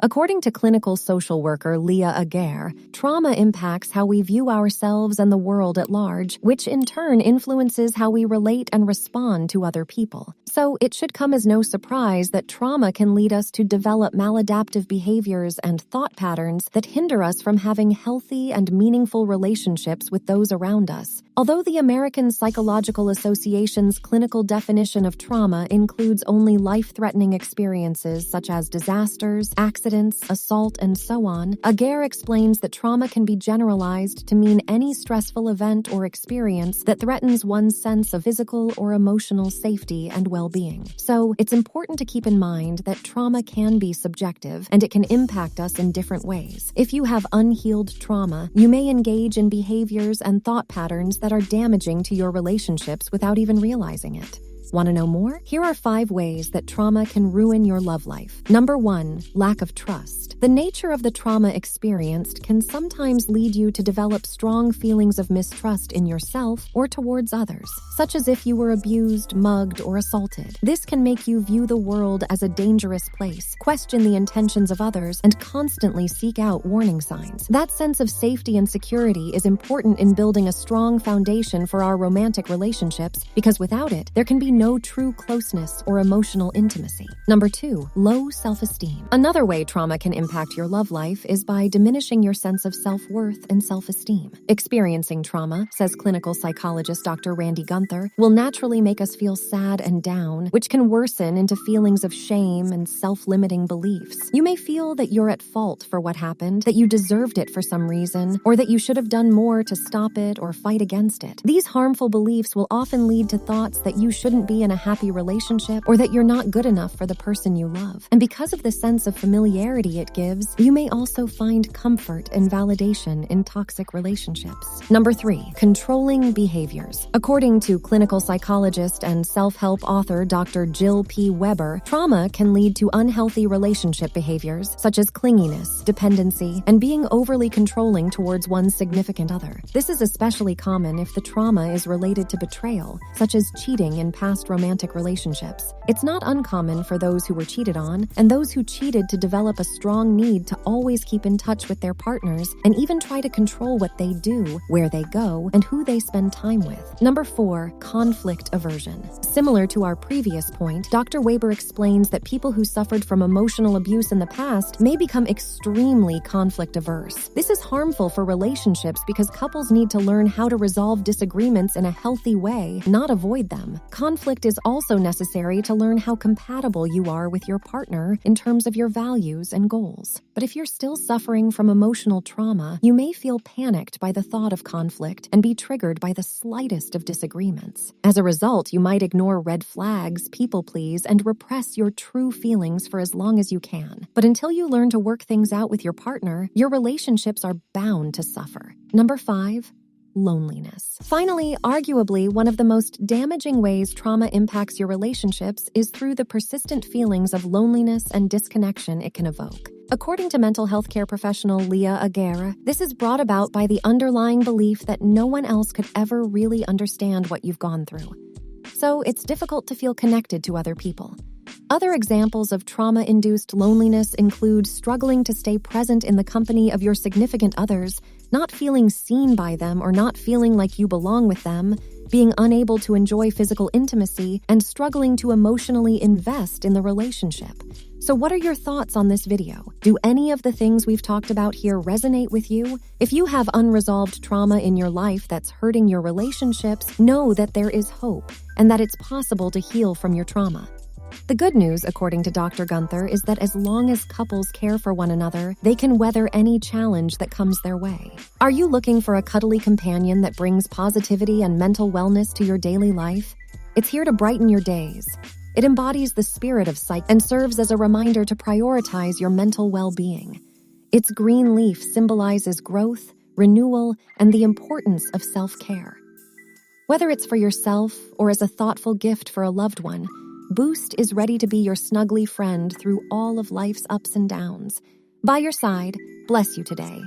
According to clinical social worker Leah Aguirre, trauma impacts how we view ourselves and the world at large, which in turn influences how we relate and respond to other people. So it should come as no surprise that trauma can lead us to develop maladaptive behaviors and thought patterns that hinder us from having healthy and meaningful relationships with those around us. Although the American Psychological Association's clinical definition of trauma includes only life-threatening experiences such as disasters, accidents, assault, and so on, Aguirre explains that trauma can be generalized to mean any stressful event or experience that threatens one's sense of physical or emotional safety and well-being. So, it's important to keep in mind that trauma can be subjective and it can impact us in different ways. If you have unhealed trauma, you may engage in behaviors and thought patterns that are damaging to your relationships without even realizing it. Want to know more? Here are 5 ways that trauma can ruin your love life. Number 1, lack of trust. The nature of the trauma experienced can sometimes lead you to develop strong feelings of mistrust in yourself or towards others, such as if you were abused, mugged, or assaulted. This can make you view the world as a dangerous place, question the intentions of others, and constantly seek out warning signs. That sense of safety and security is important in building a strong foundation for our romantic relationships, because without it, there can be no true closeness or emotional intimacy. Number 2, low self-esteem. Another way trauma can impact your love life is by diminishing your sense of self-worth and self-esteem. Experiencing trauma, says clinical psychologist Dr. Randy Gunther, will naturally make us feel sad and down, which can worsen into feelings of shame and self-limiting beliefs. You may feel that you're at fault for what happened, that you deserved it for some reason, or that you should have done more to stop it or fight against it. These harmful beliefs will often lead to thoughts that you shouldn't be in a happy relationship or that you're not good enough for the person you love. And because of the sense of familiarity it gives, you may also find comfort and validation in toxic relationships. Number 3, controlling behaviors. According to clinical psychologist and self-help author Dr. Jill P. Weber, trauma can lead to unhealthy relationship behaviors such as clinginess, dependency, and being overly controlling towards one's significant other. This is especially common if the trauma is related to betrayal, such as cheating in past romantic relationships. It's not uncommon for those who were cheated on and those who cheated to develop a strong need to always keep in touch with their partners and even try to control what they do, where they go, and who they spend time with. Number 4, conflict aversion. Similar to our previous point, Dr. Weber explains that people who suffered from emotional abuse in the past may become extremely conflict averse. This is harmful for relationships because couples need to learn how to resolve disagreements in a healthy way, not avoid them. Conflict is also necessary to learn how compatible you are with your partner in terms of your values and goals. But if you're still suffering from emotional trauma, you may feel panicked by the thought of conflict and be triggered by the slightest of disagreements. As a result, you might ignore red flags, people please, and repress your true feelings for as long as you can. But until you learn to work things out with your partner, your relationships are bound to suffer. Number 5, loneliness. Finally, arguably, one of the most damaging ways trauma impacts your relationships is through the persistent feelings of loneliness and disconnection it can evoke. According to mental health care professional Leah Aguirre, this is brought about by the underlying belief that no one else could ever really understand what you've gone through. So it's difficult to feel connected to other people. Other examples of trauma-induced loneliness include struggling to stay present in the company of your significant others, not feeling seen by them or not feeling like you belong with them, being unable to enjoy physical intimacy, and struggling to emotionally invest in the relationship. So what are your thoughts on this video? Do any of the things we've talked about here resonate with you? If you have unresolved trauma in your life that's hurting your relationships, know that there is hope and that it's possible to heal from your trauma. The good news, according to Dr. Gunther, is that as long as couples care for one another, they can weather any challenge that comes their way. Are you looking for a cuddly companion that brings positivity and mental wellness to your daily life? It's here to brighten your days. It embodies the spirit of psych and serves as a reminder to prioritize your mental well-being. Its green leaf symbolizes growth, renewal, and the importance of self-care. Whether it's for yourself or as a thoughtful gift for a loved one, Boost is ready to be your snuggly friend through all of life's ups and downs. By your side, bless you today.